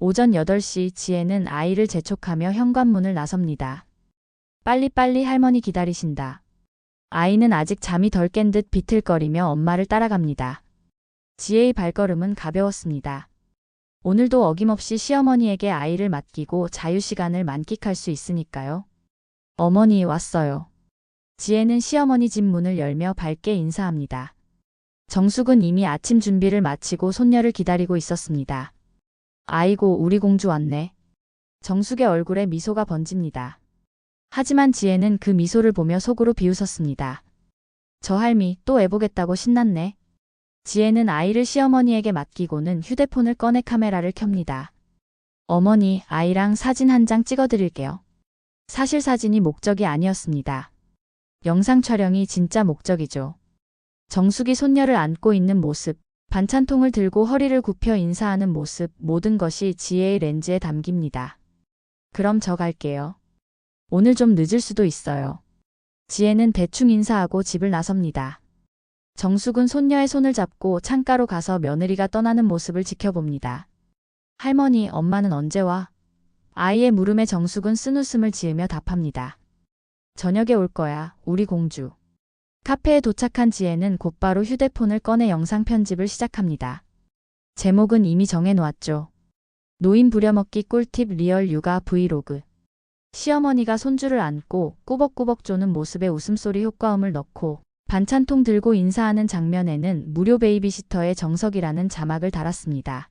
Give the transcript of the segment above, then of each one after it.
오전 8시 지혜는 아이를 재촉하며 현관문을 나섭니다. 빨리빨리 할머니 기다리신다. 아이는 아직 잠이 덜 깬 듯 비틀거리며 엄마를 따라갑니다. 지혜의 발걸음은 가벼웠습니다. 오늘도 어김없이 시어머니에게 아이를 맡기고 자유시간을 만끽할 수 있으니까요. 어머니 왔어요. 지혜는 시어머니 집 문을 열며 밝게 인사합니다. 정숙은 이미 아침 준비를 마치고 손녀를 기다리고 있었습니다. 아이고 우리 공주 왔네. 정숙의 얼굴에 미소가 번집니다. 하지만 지혜는 그 미소를 보며 속으로 비웃었습니다. 저 할미 또 애보겠다고 신났네. 지혜는 아이를 시어머니에게 맡기고는 휴대폰을 꺼내 카메라를 켭니다. 어머니, 아이랑 사진 한 장 찍어드릴게요. 사실 사진이 목적이 아니었습니다. 영상 촬영이 진짜 목적이죠. 정숙이 손녀를 안고 있는 모습, 반찬통을 들고 허리를 굽혀 인사하는 모습, 모든 것이 지혜의 렌즈에 담깁니다. 그럼 저 갈게요. 오늘 좀 늦을 수도 있어요. 지혜는 대충 인사하고 집을 나섭니다. 정숙은 손녀의 손을 잡고 창가로 가서 며느리가 떠나는 모습을 지켜봅니다. 할머니, 엄마는 언제 와? 아이의 물음에 정숙은 쓴웃음을 지으며 답합니다. 저녁에 올 거야, 우리 공주. 카페에 도착한 지혜는 곧바로 휴대폰을 꺼내 영상 편집을 시작합니다. 제목은 이미 정해놓았죠. 노인 부려먹기 꿀팁 리얼 육아 브이로그. 시어머니가 손주를 안고 꾸벅꾸벅 조는 모습에 웃음소리 효과음을 넣고 반찬통 들고 인사하는 장면에는 무료 베이비시터의 정석이라는 자막을 달았습니다.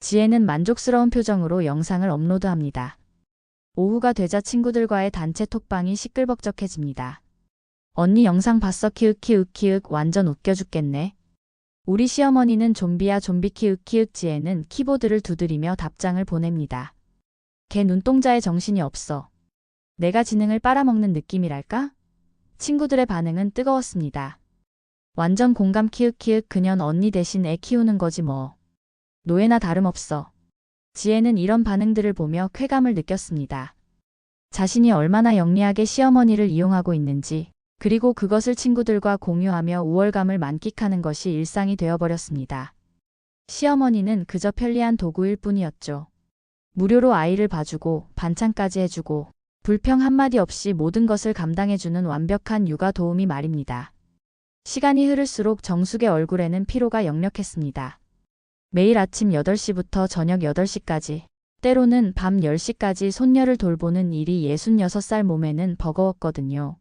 지혜는 만족스러운 표정으로 영상을 업로드합니다. 오후가 되자 친구들과의 단체 톡방이 시끌벅적해집니다. 언니 영상 봤어 키읔 완전 웃겨 죽겠네. 우리 시어머니는 좀비야 좀비 키읔 지혜는 키보드를 두드리며 답장을 보냅니다. 걔 눈동자에 정신이 없어. 내가 지능을 빨아먹는 느낌이랄까? 친구들의 반응은 뜨거웠습니다. 완전 공감 키읔 그년 언니 대신 애 키우는 거지 뭐. 노예나 다름없어. 지혜는 이런 반응들을 보며 쾌감을 느꼈습니다. 자신이 얼마나 영리하게 시어머니를 이용하고 있는지, 그리고 그것을 친구들과 공유하며 우월감을 만끽하는 것이 일상이 되어버렸습니다. 시어머니는 그저 편리한 도구일 뿐이었죠. 무료로 아이를 봐주고 반찬까지 해주고 불평 한마디 없이 모든 것을 감당해주는 완벽한 육아 도우미 말입니다. 시간이 흐를수록 정숙의 얼굴에는 피로가 역력했습니다. 매일 아침 8시부터 저녁 8시까지, 때로는 밤 10시까지 손녀를 돌보는 일이 66살 몸에는 버거웠거든요.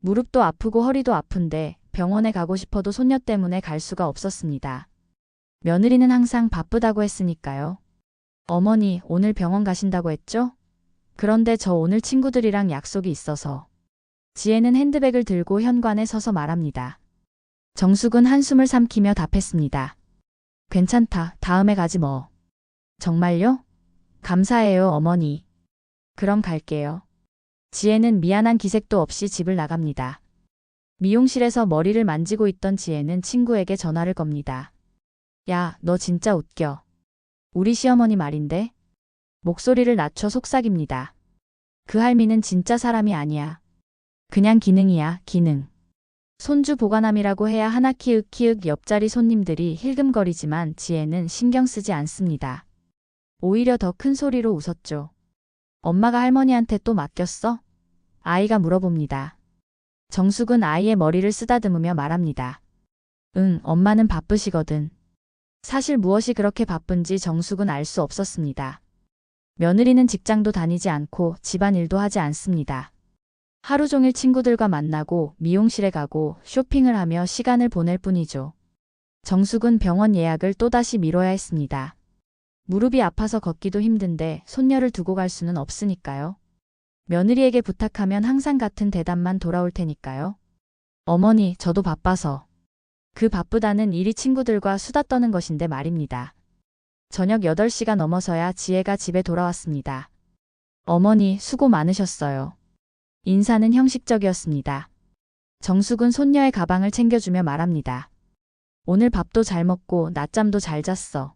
무릎도 아프고 허리도 아픈데 병원에 가고 싶어도 손녀 때문에 갈 수가 없었습니다. 며느리는 항상 바쁘다고 했으니까요. 어머니, 오늘 병원 가신다고 했죠? 그런데 저 오늘 친구들이랑 약속이 있어서. 지혜는 핸드백을 들고 현관에 서서 말합니다. 정숙은 한숨을 삼키며 답했습니다. 괜찮다. 다음에 가지 뭐. 정말요? 감사해요, 어머니. 그럼 갈게요. 지혜는 미안한 기색도 없이 집을 나갑니다. 미용실에서 머리를 만지고 있던 지혜는 친구에게 전화를 겁니다. 야, 너 진짜 웃겨. 우리 시어머니 말인데? 목소리를 낮춰 속삭입니다. 그 할미는 진짜 사람이 아니야. 그냥 기능이야, 기능. 손주 보관함이라고 해야 하나 키읔 옆자리 손님들이 힐끔거리지만 지혜는 신경 쓰지 않습니다. 오히려 더 큰 소리로 웃었죠. 엄마가 할머니한테 또 맡겼어? 아이가 물어봅니다. 정숙은 아이의 머리를 쓰다듬으며 말합니다. 응, 엄마는 바쁘시거든. 사실 무엇이 그렇게 바쁜지 정숙은 알 수 없었습니다. 며느리는 직장도 다니지 않고 집안일도 하지 않습니다. 하루 종일 친구들과 만나고 미용실에 가고 쇼핑을 하며 시간을 보낼 뿐이죠. 정숙은 병원 예약을 또다시 미뤄야 했습니다. 무릎이 아파서 걷기도 힘든데 손녀를 두고 갈 수는 없으니까요. 며느리에게 부탁하면 항상 같은 대답만 돌아올 테니까요. 어머니, 저도 바빠서. 그 바쁘다는 일이 친구들과 수다 떠는 것인데 말입니다. 저녁 8시가 넘어서야 지혜가 집에 돌아왔습니다. 어머니, 수고 많으셨어요. 인사는 형식적이었습니다. 정숙은 손녀의 가방을 챙겨주며 말합니다. 오늘 밥도 잘 먹고 낮잠도 잘 잤어.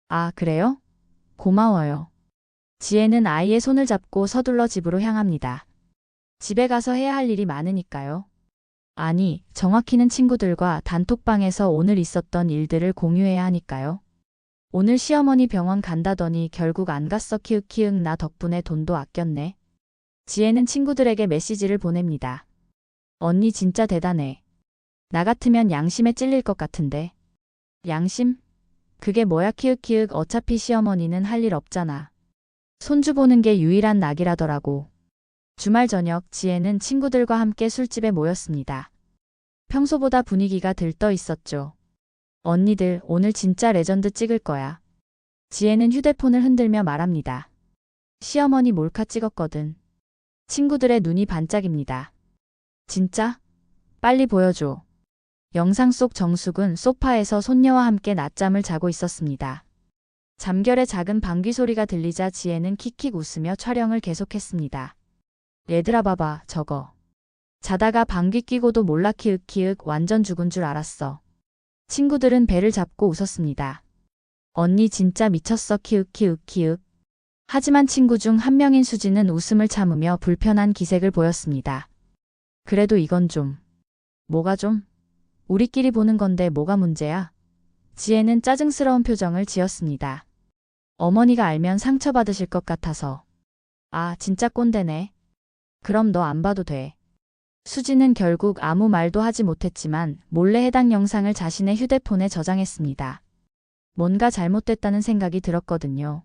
아, 그래요? 고마워요. 지혜는 아이의 손을 잡고 서둘러 집으로 향합니다. 집에 가서 해야 할 일이 많으니까요. 아니, 정확히는 친구들과 단톡방에서 오늘 있었던 일들을 공유해야 하니까요. 오늘 시어머니 병원 간다더니 결국 안 갔어. 키읔키읔. 나 덕분에 돈도 아꼈네. 지혜는 친구들에게 메시지를 보냅니다. 언니 진짜 대단해. 나 같으면 양심에 찔릴 것 같은데. 양심? 그게 뭐야? 키읔키읔. 어차피 시어머니는 할 일 없잖아. 손주 보는 게 유일한 낙이라더라고. 주말 저녁 지혜는 친구들과 함께 술집에 모였습니다. 평소보다 분위기가 들떠 있었죠. 언니들 오늘 진짜 레전드 찍을 거야. 지혜는 휴대폰을 흔들며 말합니다. 시어머니 몰카 찍었거든. 친구들의 눈이 반짝입니다. 진짜? 빨리 보여줘. 영상 속 정숙은 소파에서 손녀와 함께 낮잠을 자고 있었습니다. 잠결에 작은 방귀 소리가 들리자 지혜는 킥킥 웃으며 촬영을 계속했습니다. 얘들아 봐봐 저거. 자다가 방귀 뀌고도 몰라. 키읔키읔. 완전 죽은 줄 알았어. 친구들은 배를 잡고 웃었습니다. 언니 진짜 미쳤어. 키읔키읔키읔. 하지만 친구 중 한 명인 수지는 웃음을 참으며 불편한 기색을 보였습니다. 그래도 이건 좀. 뭐가 좀? 우리끼리 보는 건데 뭐가 문제야? 지혜는 짜증스러운 표정을 지었습니다. 어머니가 알면 상처받으실 것 같아서. 아, 진짜 꼰대네. 그럼 너 안 봐도 돼. 수지는 결국 아무 말도 하지 못했지만 몰래 해당 영상을 자신의 휴대폰에 저장했습니다. 뭔가 잘못됐다는 생각이 들었거든요.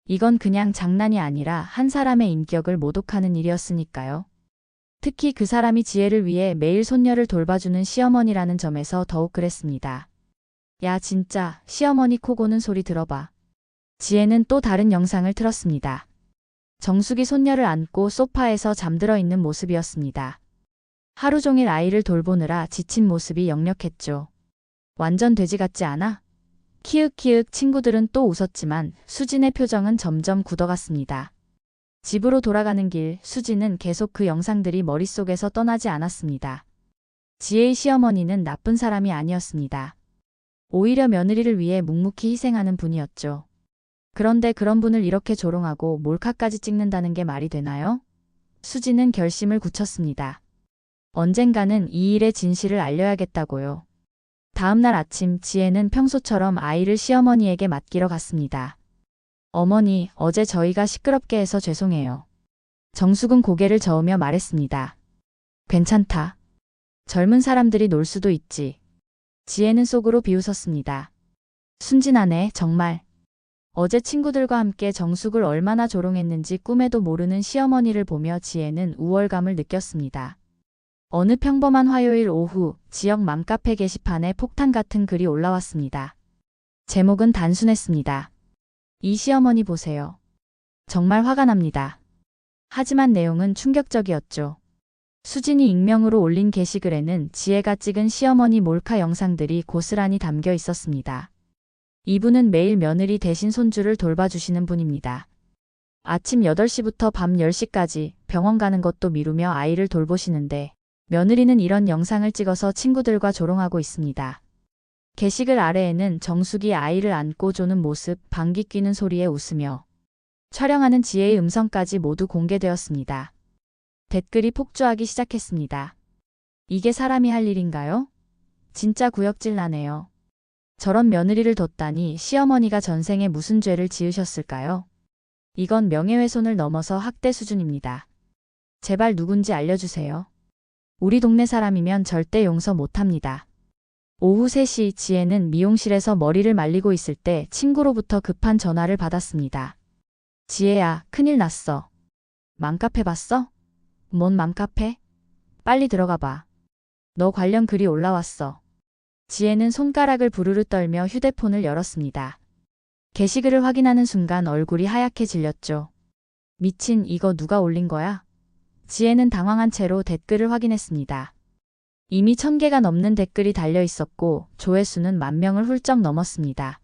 이건 그냥 장난이 아니라 한 사람의 인격을 모독하는 일이었으니까요. 특히 그 사람이 지혜를 위해 매일 손녀를 돌봐주는 시어머니라는 점에서 더욱 그랬습니다. 야 진짜 시어머니 코 고는 소리 들어봐. 지혜는 또 다른 영상을 틀었습니다. 정숙이 손녀를 안고 소파에서 잠들어 있는 모습이었습니다. 하루 종일 아이를 돌보느라 지친 모습이 역력했죠. 완전 돼지 같지 않아? 키읔키읔. 친구들은 또 웃었지만 수진의 표정은 점점 굳어갔습니다. 집으로 돌아가는 길 수지는 계속 그 영상들이 머릿속에서 떠나지 않았습니다. 지혜의 시어머니는 나쁜 사람이 아니었습니다. 오히려 며느리를 위해 묵묵히 희생하는 분이었죠. 그런데 그런 분을 이렇게 조롱하고 몰카까지 찍는다는 게 말이 되나요? 수지는 결심을 굳혔습니다. 언젠가는 이 일의 진실을 알려야겠다고요. 다음 날 아침 지혜는 평소처럼 아이를 시어머니에게 맡기러 갔습니다. 어머니, 어제 저희가 시끄럽게 해서 죄송해요. 정숙은 고개를 저으며 말했습니다. 괜찮다. 젊은 사람들이 놀 수도 있지. 지혜는 속으로 비웃었습니다. 순진하네, 정말. 어제 친구들과 함께 정숙을 얼마나 조롱했는지 꿈에도 모르는 시어머니를 보며 지혜는 우월감을 느꼈습니다. 어느 평범한 화요일 오후 지역 맘카페 게시판에 폭탄 같은 글이 올라왔습니다. 제목은 단순했습니다. 이 시어머니 보세요. 정말 화가 납니다. 하지만 내용은 충격적이었죠. 수진이 익명으로 올린 게시글에는 지혜가 찍은 시어머니 몰카 영상들이 고스란히 담겨 있었습니다. 이분은 매일 며느리 대신 손주를 돌봐주시는 분입니다. 아침 8시부터 밤 10시까지 병원 가는 것도 미루며 아이를 돌보시는데 며느리는 이런 영상을 찍어서 친구들과 조롱하고 있습니다. 게시글 아래에는 정숙이 아이를 안고 조는 모습, 방귀 뀌는 소리에 웃으며 촬영하는 지혜의 음성까지 모두 공개되었습니다. 댓글이 폭주하기 시작했습니다. 이게 사람이 할 일인가요? 진짜 구역질 나네요. 저런 며느리를 뒀다니 시어머니가 전생에 무슨 죄를 지으셨을까요? 이건 명예훼손을 넘어서 학대 수준입니다. 제발 누군지 알려주세요. 우리 동네 사람이면 절대 용서 못합니다. 오후 3시 지혜는 미용실에서 머리를 말리고 있을 때 친구로부터 급한 전화를 받았습니다. 지혜야, 큰일 났어. 맘카페 봤어? 뭔 맘카페? 빨리 들어가 봐. 너 관련 글이 올라왔어. 지혜는 손가락을 부르르 떨며 휴대폰을 열었습니다. 게시글을 확인하는 순간 얼굴이 하얗게 질렸죠. 미친, 이거 누가 올린 거야? 지혜는 당황한 채로 댓글을 확인했습니다. 이미 1000개가 넘는 댓글이 달려 있었고 조회수는 10,000명을 훌쩍 넘었습니다.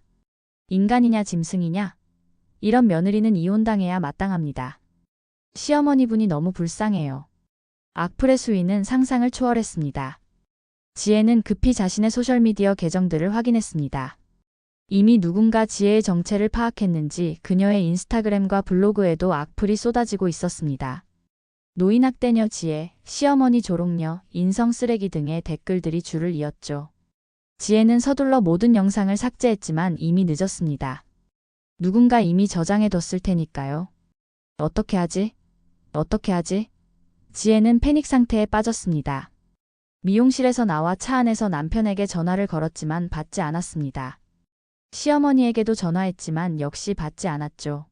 인간이냐 짐승이냐? 이런 며느리는 이혼당해야 마땅합니다. 시어머니분이 너무 불쌍해요. 악플의 수위는 상상을 초월했습니다. 지혜는 급히 자신의 소셜미디어 계정들을 확인했습니다. 이미 누군가 지혜의 정체를 파악했는지 그녀의 인스타그램과 블로그에도 악플이 쏟아지고 있었습니다. 노인학대녀 지혜, 시어머니 조롱녀, 인성 쓰레기 등의 댓글들이 줄을 이었죠. 지혜는 서둘러 모든 영상을 삭제했지만 이미 늦었습니다. 누군가 이미 저장해뒀을 테니까요. 어떻게 하지? 어떻게 하지? 지혜는 패닉 상태에 빠졌습니다. 미용실에서 나와 차 안에서 남편에게 전화를 걸었지만 받지 않았습니다. 시어머니에게도 전화했지만 역시 받지 않았죠.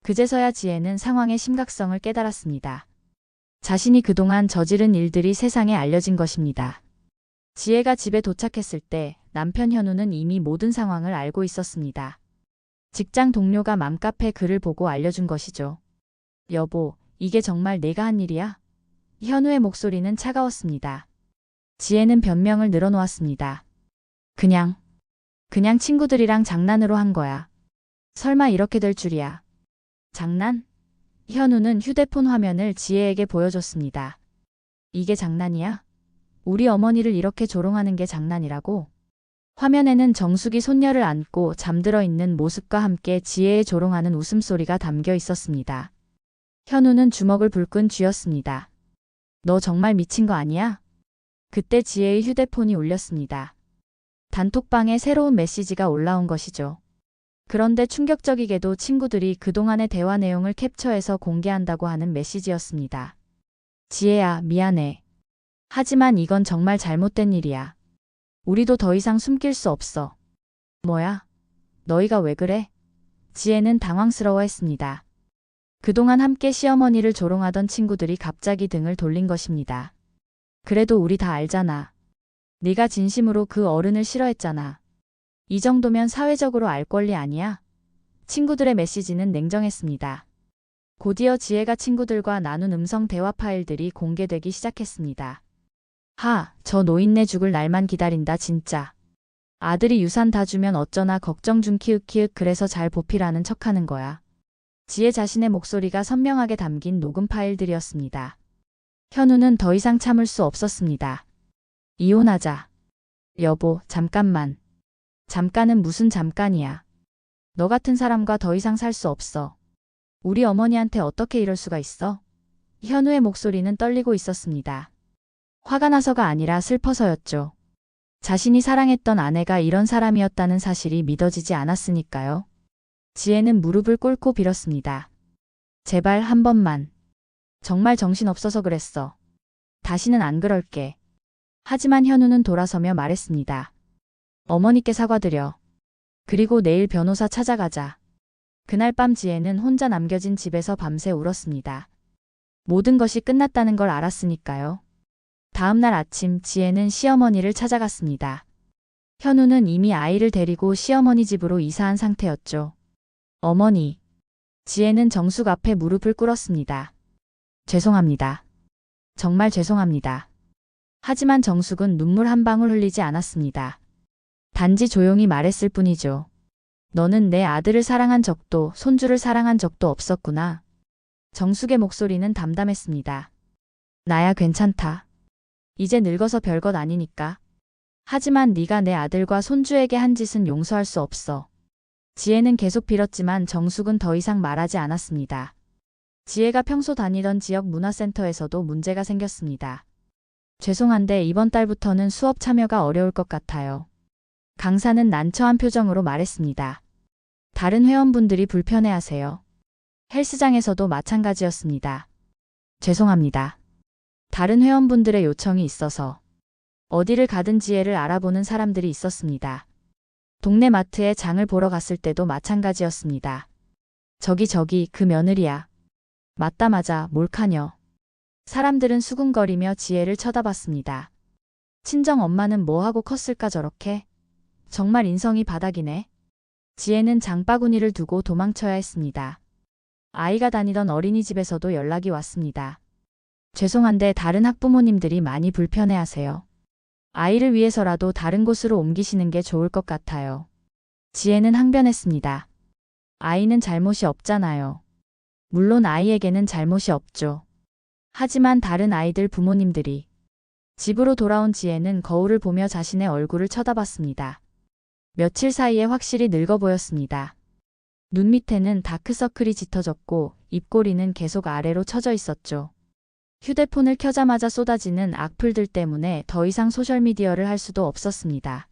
그제서야 지혜는 상황의 심각성을 깨달았습니다. 자신이 그동안 저지른 일들이 세상에 알려진 것입니다. 지혜가 집에 도착했을 때 남편 현우는 이미 모든 상황을 알고 있었습니다. 직장 동료가 맘카페 글을 보고 알려준 것이죠. 여보, 이게 정말 내가 한 일이야? 현우의 목소리는 차가웠습니다. 지혜는 변명을 늘어놓았습니다. 그냥 친구들이랑 장난으로 한 거야. 설마 이렇게 될 줄이야. 장난? 현우는 휴대폰 화면을 지혜에게 보여줬습니다. 이게 장난이야? 우리 어머니를 이렇게 조롱하는 게 장난이라고? 화면에는 정숙이 손녀를 안고 잠들어 있는 모습과 함께 지혜의 조롱하는 웃음소리가 담겨 있었습니다. 현우는 주먹을 불끈 쥐었습니다. 너 정말 미친 거 아니야? 그때 지혜의 휴대폰이 울렸습니다. 단톡방에 새로운 메시지가 올라온 것이죠. 그런데 충격적이게도 친구들이 그동안의 대화 내용을 캡처해서 공개한다고 하는 메시지였습니다. 지혜야, 미안해. 하지만 이건 정말 잘못된 일이야. 우리도 더 이상 숨길 수 없어. 뭐야? 너희가 왜 그래? 지혜는 당황스러워했습니다. 그동안 함께 시어머니를 조롱하던 친구들이 갑자기 등을 돌린 것입니다. 그래도 우리 다 알잖아. 네가 진심으로 그 어른을 싫어했잖아. 이 정도면 사회적으로 알 권리 아니야? 친구들의 메시지는 냉정했습니다. 곧이어 지혜가 친구들과 나눈 음성 대화 파일들이 공개되기 시작했습니다. 저 노인네 죽을 날만 기다린다 진짜. 아들이 유산 다 주면 어쩌나 걱정 중 키읔키읔 그래서 잘 보필하는 척하는 거야. 지혜 자신의 목소리가 선명하게 담긴 녹음 파일들이었습니다. 현우는 더 이상 참을 수 없었습니다. 이혼하자. 여보, 잠깐만. 잠깐은 무슨 잠깐이야. 너 같은 사람과 더 이상 살 수 없어. 우리 어머니한테 어떻게 이럴 수가 있어? 현우의 목소리는 떨리고 있었습니다. 화가 나서가 아니라 슬퍼서였죠. 자신이 사랑했던 아내가 이런 사람이었다는 사실이 믿어지지 않았으니까요. 지혜는 무릎을 꿇고 빌었습니다. 제발 한 번만. 정말 정신없어서 그랬어. 다시는 안 그럴게. 하지만 현우는 돌아서며 말했습니다. 어머니께 사과드려. 그리고 내일 변호사 찾아가자. 그날 밤 지혜는 혼자 남겨진 집에서 밤새 울었습니다. 모든 것이 끝났다는 걸 알았으니까요. 다음 날 아침 지혜는 시어머니를 찾아갔습니다. 현우는 이미 아이를 데리고 시어머니 집으로 이사한 상태였죠. 어머니. 지혜는 정숙 앞에 무릎을 꿇었습니다. 죄송합니다. 정말 죄송합니다. 하지만 정숙은 눈물 한 방울 흘리지 않았습니다. 단지 조용히 말했을 뿐이죠. 너는 내 아들을 사랑한 적도 손주를 사랑한 적도 없었구나. 정숙의 목소리는 담담했습니다. 나야 괜찮다. 이제 늙어서 별것 아니니까. 하지만 네가 내 아들과 손주에게 한 짓은 용서할 수 없어. 지혜는 계속 빌었지만 정숙은 더 이상 말하지 않았습니다. 지혜가 평소 다니던 지역 문화센터에서도 문제가 생겼습니다. 죄송한데 이번 달부터는 수업 참여가 어려울 것 같아요. 강사는 난처한 표정으로 말했습니다. 다른 회원분들이 불편해하세요. 헬스장에서도 마찬가지였습니다. 죄송합니다. 다른 회원분들의 요청이 있어서. 어디를 가든 지혜를 알아보는 사람들이 있었습니다. 동네 마트에 장을 보러 갔을 때도 마찬가지였습니다. 저기 그 며느리야. 맞다 맞아 몰카녀. 사람들은 수군거리며 지혜를 쳐다봤습니다. 친정 엄마는 뭐하고 컸을까 저렇게? 정말 인성이 바닥이네. 지혜는 장바구니를 두고 도망쳐야 했습니다. 아이가 다니던 어린이집에서도 연락이 왔습니다. 죄송한데 다른 학부모님들이 많이 불편해하세요. 아이를 위해서라도 다른 곳으로 옮기시는 게 좋을 것 같아요. 지혜는 항변했습니다. 아이는 잘못이 없잖아요. 물론 아이에게는 잘못이 없죠. 하지만 다른 아이들 부모님들이. 집으로 돌아온 지혜는 거울을 보며 자신의 얼굴을 쳐다봤습니다. 며칠 사이에 확실히 늙어 보였습니다. 눈 밑에는 다크서클이 짙어졌고 입꼬리는 계속 아래로 처져 있었죠. 휴대폰을 켜자마자 쏟아지는 악플들 때문에 더 이상 소셜미디어를 할 수도 없었습니다.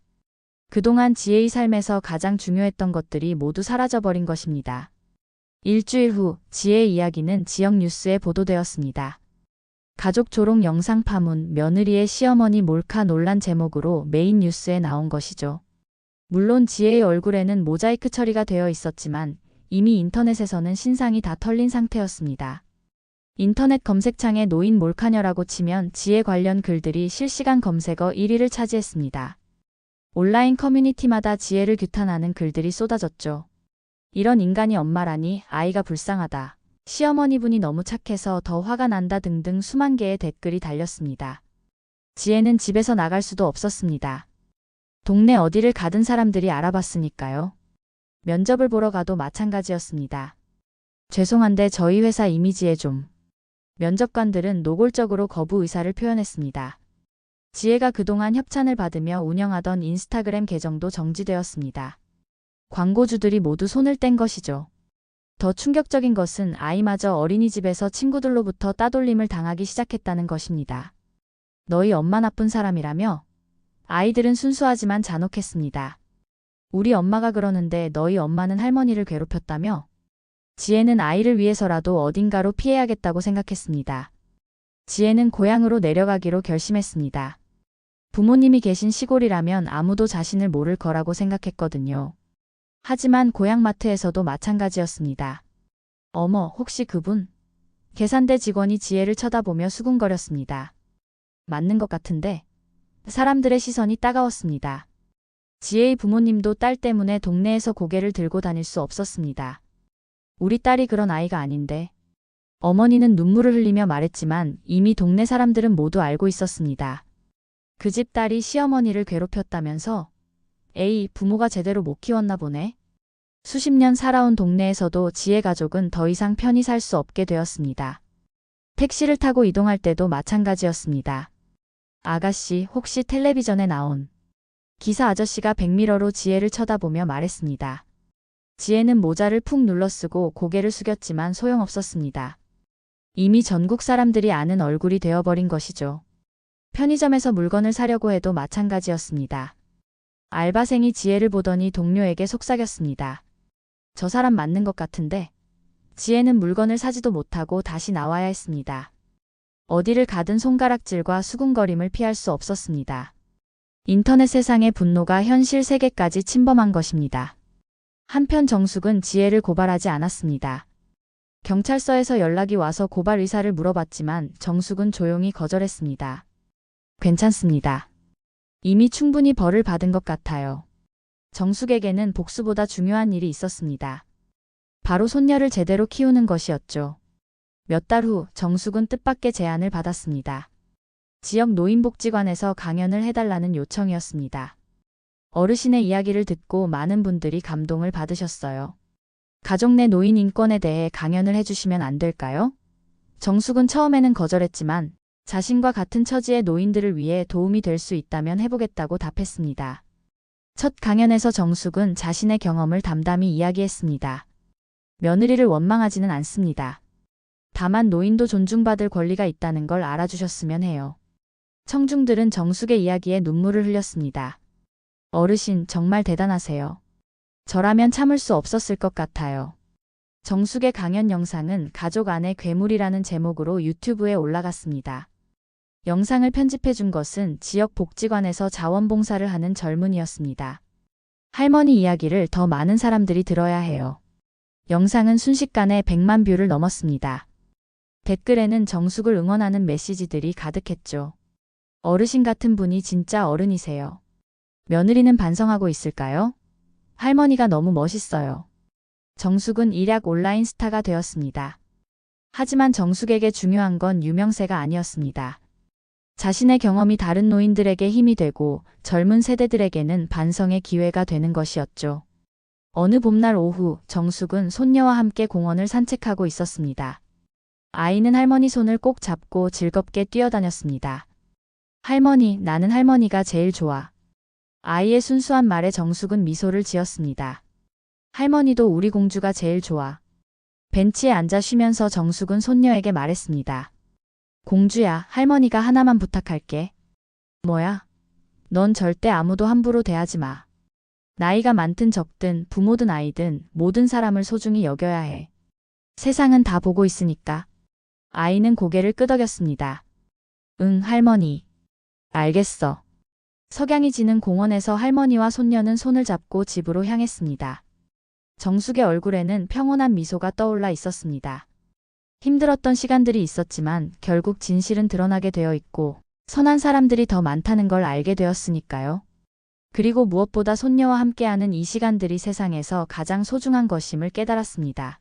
그동안 지혜의 삶에서 가장 중요했던 것들이 모두 사라져버린 것입니다. 일주일 후 지혜의 이야기는 지역 뉴스에 보도되었습니다. 가족 조롱 영상 파문, 며느리의 시어머니 몰카 논란 제목으로 메인 뉴스에 나온 것이죠. 물론 지혜의 얼굴에는 모자이크 처리가 되어 있었지만 이미 인터넷에서는 신상이 다 털린 상태였습니다. 인터넷 검색창에 노인 몰카녀라고 치면 지혜 관련 글들이 실시간 검색어 1위를 차지했습니다. 온라인 커뮤니티마다 지혜를 규탄하는 글들이 쏟아졌죠. 이런 인간이 엄마라니 아이가 불쌍하다. 시어머니분이 너무 착해서 더 화가 난다 등등 수만 개의 댓글이 달렸습니다. 지혜는 집에서 나갈 수도 없었습니다. 동네 어디를 가든 사람들이 알아봤으니까요. 면접을 보러 가도 마찬가지였습니다. 죄송한데 저희 회사 이미지에 좀. 면접관들은 노골적으로 거부 의사를 표현했습니다. 지혜가 그동안 협찬을 받으며 운영하던 인스타그램 계정도 정지되었습니다. 광고주들이 모두 손을 뗀 것이죠. 더 충격적인 것은 아이마저 어린이집에서 친구들로부터 따돌림을 당하기 시작했다는 것입니다. 너희 엄마 나쁜 사람이라며? 아이들은 순수하지만 잔혹했습니다. 우리 엄마가 그러는데 너희 엄마는 할머니를 괴롭혔다며? 지혜는 아이를 위해서라도 어딘가로 피해야겠다고 생각했습니다. 지혜는 고향으로 내려가기로 결심했습니다. 부모님이 계신 시골이라면 아무도 자신을 모를 거라고 생각했거든요. 하지만 고향 마트에서도 마찬가지였습니다. 어머, 혹시 그분? 계산대 직원이 지혜를 쳐다보며 수군거렸습니다. 맞는 것 같은데? 사람들의 시선이 따가웠습니다. 지혜의 부모님도 딸 때문에 동네에서 고개를 들고 다닐 수 없었습니다. 우리 딸이 그런 아이가 아닌데. 어머니는 눈물을 흘리며 말했지만 이미 동네 사람들은 모두 알고 있었습니다. 그 집 딸이 시어머니를 괴롭혔다면서? 에이, 부모가 제대로 못 키웠나 보네. 수십 년 살아온 동네에서도 지혜 가족은 더 이상 편히 살 수 없게 되었습니다. 택시를 타고 이동할 때도 마찬가지였습니다. 아가씨, 혹시 텔레비전에 나온 기사 아저씨가 백미러로 지혜를 쳐다보며 말했습니다. 지혜는 모자를 푹 눌러쓰고 고개를 숙였지만 소용없었습니다. 이미 전국 사람들이 아는 얼굴이 되어버린 것이죠. 편의점에서 물건을 사려고 해도 마찬가지였습니다. 알바생이 지혜를 보더니 동료에게 속삭였습니다. 저 사람 맞는 것 같은데. 지혜는 물건을 사지도 못하고 다시 나와야 했습니다. 어디를 가든 손가락질과 수군거림을 피할 수 없었습니다. 인터넷 세상의 분노가 현실 세계까지 침범한 것입니다. 한편 정숙은 지혜를 고발하지 않았습니다. 경찰서에서 연락이 와서 고발 의사를 물어봤지만 정숙은 조용히 거절했습니다. 괜찮습니다. 이미 충분히 벌을 받은 것 같아요. 정숙에게는 복수보다 중요한 일이 있었습니다. 바로 손녀를 제대로 키우는 것이었죠. 몇 달 후 정숙은 뜻밖의 제안을 받았습니다. 지역 노인복지관에서 강연을 해달라는 요청이었습니다. 어르신의 이야기를 듣고 많은 분들이 감동을 받으셨어요. 가족 내 노인 인권에 대해 강연을 해주시면 안 될까요? 정숙은 처음에는 거절했지만 자신과 같은 처지의 노인들을 위해 도움이 될 수 있다면 해보겠다고 답했습니다. 첫 강연에서 정숙은 자신의 경험을 담담히 이야기했습니다. 며느리를 원망하지는 않습니다. 다만 노인도 존중받을 권리가 있다는 걸 알아주셨으면 해요. 청중들은 정숙의 이야기에 눈물을 흘렸습니다. 어르신, 정말 대단하세요. 저라면 참을 수 없었을 것 같아요. 정숙의 강연 영상은 가족 안의 괴물이라는 제목으로 유튜브에 올라갔습니다. 영상을 편집해 준 것은 지역 복지관에서 자원봉사를 하는 젊은이였습니다. 할머니 이야기를 더 많은 사람들이 들어야 해요. 영상은 순식간에 100만 뷰를 넘었습니다. 댓글에는 정숙을 응원하는 메시지들이 가득했죠. 어르신 같은 분이 진짜 어른이세요. 며느리는 반성하고 있을까요? 할머니가 너무 멋있어요. 정숙은 일약 온라인 스타가 되었습니다. 하지만 정숙에게 중요한 건 유명세가 아니었습니다. 자신의 경험이 다른 노인들에게 힘이 되고 젊은 세대들에게는 반성의 기회가 되는 것이었죠. 어느 봄날 오후 정숙은 손녀와 함께 공원을 산책하고 있었습니다. 아이는 할머니 손을 꼭 잡고 즐겁게 뛰어다녔습니다. 할머니, 나는 할머니가 제일 좋아. 아이의 순수한 말에 정숙은 미소를 지었습니다. 할머니도 우리 공주가 제일 좋아. 벤치에 앉아 쉬면서 정숙은 손녀에게 말했습니다. 공주야, 할머니가 하나만 부탁할게. 뭐야? 넌 절대 아무도 함부로 대하지 마. 나이가 많든 적든 부모든 아이든 모든 사람을 소중히 여겨야 해. 세상은 다 보고 있으니까. 아이는 고개를 끄덕였습니다. 응, 할머니. 알겠어. 석양이 지는 공원에서 할머니와 손녀는 손을 잡고 집으로 향했습니다. 정숙의 얼굴에는 평온한 미소가 떠올라 있었습니다. 힘들었던 시간들이 있었지만 결국 진실은 드러나게 되어 있고 선한 사람들이 더 많다는 걸 알게 되었으니까요. 그리고 무엇보다 손녀와 함께하는 이 시간들이 세상에서 가장 소중한 것임을 깨달았습니다.